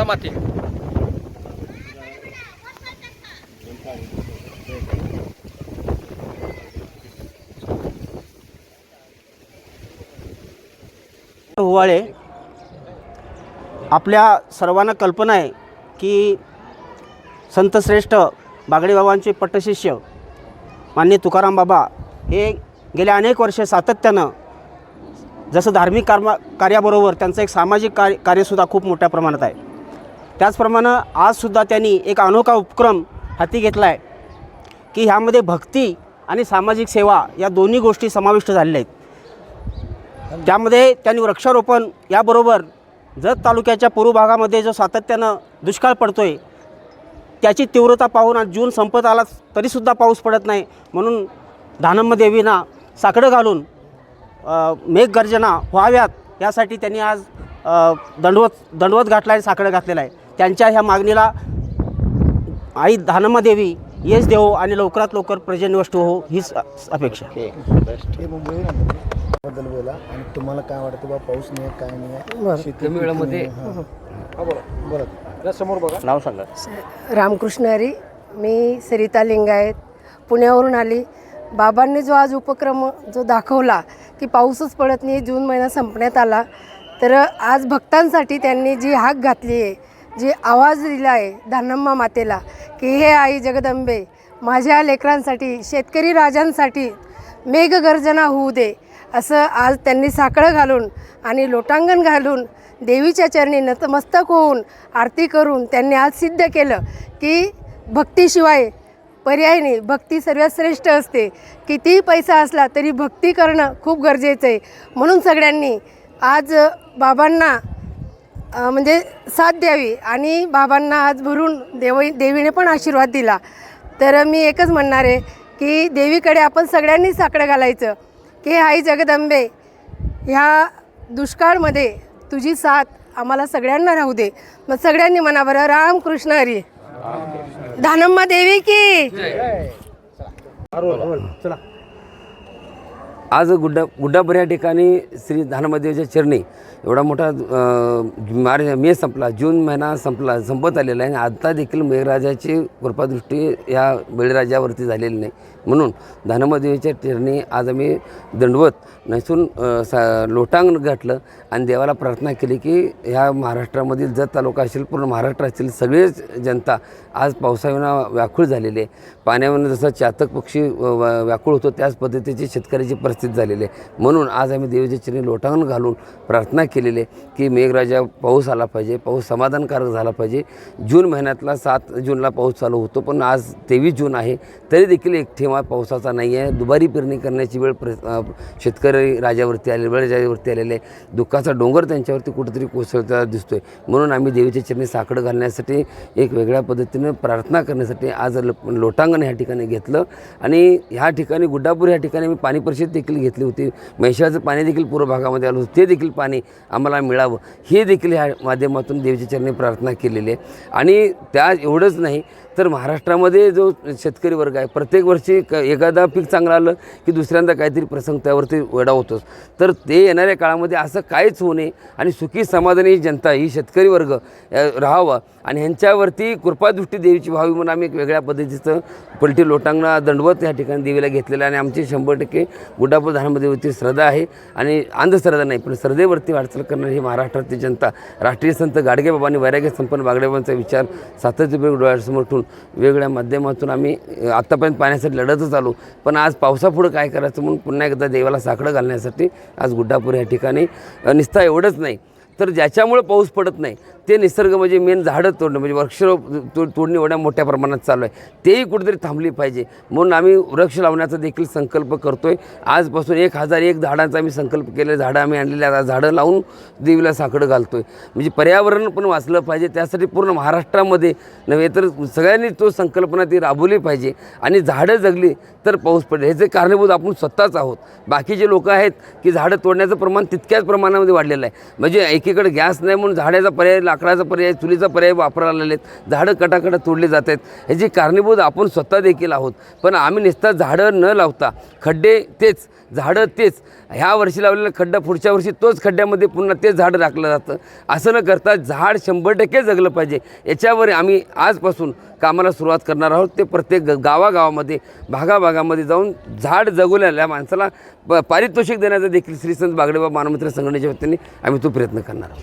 काळा माती. हुवाळे, आपल्या सर्वांना कल्पना आहे की संतश्रेष्ठ बागडेबाबांचे पट्टशिष्य माननीय तुकाराम बाबा हे गेल्या अनेक वर्ष सातत्यानं जसं धार्मिक कार्याबरोबर त्यांचं एक सामाजिक कार्यसुद्धा खूप मोठ्या प्रमाणात आहे. त्याचप्रमाणे आजसुद्धा त्यांनी एक अनोखा उपक्रम हाती घेतला आहे की ह्यामध्ये भक्ती आणि सामाजिक सेवा या दोन्ही गोष्टी समाविष्ट झालेल्या आहेत. त्यामध्ये त्यांनी वृक्षारोपण याबरोबर जत तालुक्याच्या पूर्व भागामध्ये जो सातत्यानं दुष्काळ पडतो आहे त्याची तीव्रता पाहून आज जून संपत आला तरीसुद्धा पाऊस पडत नाही, म्हणून धानम्मा देवींना साकडं घालून मेघगर्जना व्हाव्यात यासाठी त्यांनी आज दंडवत घातला आहे, साकडं घातलेलं आहे. त्यांच्या ह्या मागणीला आई धानम्मा देवी यश देवो आणि लवकरात लवकर पर्जन्यवष्टी हो हीच अपेक्षा. बद्दल बोला आणि तुम्हाला काय वाटतं बा पाऊस नाही काय नाही शेती वेळामध्ये बोला समोर बघा. नाव सांगा. रामकृष्ण हरी, मी सरिता लिंगायत पुण्यावरून आली. बाबांनी जो आज उपक्रम जो दाखवला की पाऊसच पडत नाही, जून महिना संपण्यात आला, तर आज भक्तांसाठी त्यांनी जी हाक घातली आहे, जी आवाज दिला आहे धानम्मा मातेला की हे आई जगदंबे माझ्या लेकरांसाठी, शेतकरी राजांसाठी मेघगर्जना होऊ दे, असं आज त्यांनी साकडं घालून आणि लोटांगण घालून देवीच्या चरणी नतमस्तक होऊन आरती करून त्यांनी आज सिद्ध केलं की भक्तीशिवाय पर्याय नाही. भक्ती सर्वात श्रेष्ठ असते. कितीही पैसा असला तरी भक्ती करणं खूप गरजेचं आहे. म्हणून सगळ्यांनी आज बाबांना म्हणजे साथ द्यावी आणि बाबांना आज भरून देवीने पण आशीर्वाद दिला. तर मी एकच म्हणणार आहे की देवीकडे आपण सगळ्यांनी साकडं घालायचं की आई जगदंबे ह्या दुष्काळमध्ये तुझी साथ आम्हाला सगळ्यांना राहू दे. मग सगळ्यांनी म्हणा बरं, रामकृष्ण हरी, धानम्मा देवी की. आज गुड्डापूर या ठिकाणी श्री धानम्मा देवीच्या चरणी एवढा मोठा मे संपला, जून महिना संपत आलेला आहे. आता देखील मेघराजाची कृपादृष्टी या बळीराजावरती झालेली नाही, म्हणून धानम्मा देवीच्या चरणी आज आम्ही दंडवत नसून लोटांगण घातलं आणि देवाला प्रार्थना केली की ह्या महाराष्ट्रामधील जत तालुका असेल, पूर्ण महाराष्ट्रातील सगळेच जनता आज पावसाविना व्याकुळ झालेली आहे. पाण्यावर जसं चातक पक्षी व्याकुळ होतो त्याच पद्धतीची शेतकऱ्याची परिस्थिती झालेली आहे. म्हणून आज आम्ही देवीच्या चरणी लोटांगण घालून प्रार्थना केलेली आहे की मेघराजा पाऊस आला पाहिजे, पाऊस समाधानकारक झाला पाहिजे. जून महिन्यातला 7 जूनला पाऊस चालू होतो, पण आज 23 जून आहे तरी देखील एक थेंबा पावसाचा नाही आहे. दुबारी पेरणी करण्याची वेळ शेतकरी राजावरती आलेले, बळीराजावरती आलेले, दुःखाचा डोंगर त्यांच्यावरती कुठेतरी कोसळता दिसतोय. म्हणून आम्ही देवीच्या चरणी साकडं घालण्यासाठी एक वेगळ्या पद्धतीनं प्रार्थना करण्यासाठी आज लोटांगण ह्या ठिकाणी घेतलं. आणि ह्या ठिकाणी गुड्डापूर ह्या ठिकाणी मी पाणी परिषद देखील घेतली होती. म्हैसाळचं पाणी देखील पूर्व भागामध्ये आलं होतं, ते देखील पाणी आम्हाला मिळावं हे देखील ह्या माध्यमातून देवीच्या चरणी प्रार्थना केलेली आहे. आणि त्या एवढंच नाही तर महाराष्ट्रामध्ये जो शेतकरी वर्ग आहे, प्रत्येक वर्षी एखादा पीक चांगलं आलं की दुसऱ्यांदा काहीतरी प्रसंग त्यावरती वेढा होतोच. तर ते येणाऱ्या काळामध्ये असं काहीच होऊ नये आणि सुखी समाधानी जनता ही शेतकरी वर्ग राहावा आणि ह्यांच्यावरती कृपादृष्टी देवीची व्हावी म्हणून आम्ही एक वेगळ्या पद्धतीचं पलटी लोटांगणा दंडवत या ठिकाणी देवीला घेतलेलं आहे. आणि आमची 100% गुड्डापूर धानम्मा देवीवरती श्रद्धा आहे आणि अंधश्रद्धा नाही, पण श्रद्धेवरती वाटचाल करणारी ही महाराष्ट्रातील जनता राष्ट्रीय संत गाडगेबाबांनी वैराग्य संपन्न बागडेबाबांचा विचार सातत्यपूर्वक डोळ्यासमोर ठेवून वेगवेगळ्या माध्यमातून आम्ही आत्तापर्यंत पाण्यासाठी लढतच आलो. पण आज पावसापुढं काय करायचं म्हणून पुन्हा एकदा देवाला साकडं घालण्यासाठी आज गुड्डापूर या ठिकाणी निस्ता एवढंच नाही तर ज्याच्यामुळे पाऊस पडत नाही ते निसर्ग म्हणजे मेन झाडं तोडणं म्हणजे वृक्ष तोडणी एवढ्या मोठ्या प्रमाणात चालू आहे, तेही कुठेतरी थांबली पाहिजे. म्हणून आम्ही वृक्ष लावण्याचा देखील संकल्प करतो आहे. आजपासून 1001 झाडांचा आम्ही संकल्प केले, झाडं आम्ही आणलेले, आता झाडं लावून देवीला साकडं घालतो आहे. म्हणजे पर्यावरण पण वाचलं पाहिजे, त्यासाठी पूर्ण महाराष्ट्रामध्ये नव्हे तर सगळ्यांनी तो संकल्पना ती राबवली पाहिजे. आणि झाडं जगली तर पाऊस पडेल, ह्याचे कारणीभूत आपण स्वतःच आहोत. बाकीचे लोक आहेत की झाडं तोडण्याचं प्रमाण तितक्याच प्रमाणामध्ये वाढलेलं आहे. म्हणजे एकीकडे गॅस नाही म्हणून झाडाचा पर्याय, लाकडाचा पर्याय, चुलीचा पर्याय वापरायला लागलेत, झाडं कटाकट तोडली जात आहेत. ह्याची कारणीभूत आपण स्वतः देखील आहोत. पण आम्ही नुसतं झाडं न लावता खड्डे तेच, झाडं तेच, ह्या वर्षी लावलेलं खड्डा पुढच्या वर्षी तोच खड्ड्यामध्ये पुन्हा तेच झाडं राखलं जातं. असं न करता झाड 100% जगलं पाहिजे, याच्यावर आम्ही आजपासून कामाला सुरुवात करणार आहोत. ते प्रत्येक गावागावामध्ये, भागाभागामध्ये जाऊन झाड जगवलेल्या माणसाला पारितोषिक देण्याचा देखील श्री संत बागडेबाबा मानवमित्र संघटनेच्या वतीने आम्ही तो प्रयत्न करणार आहोत.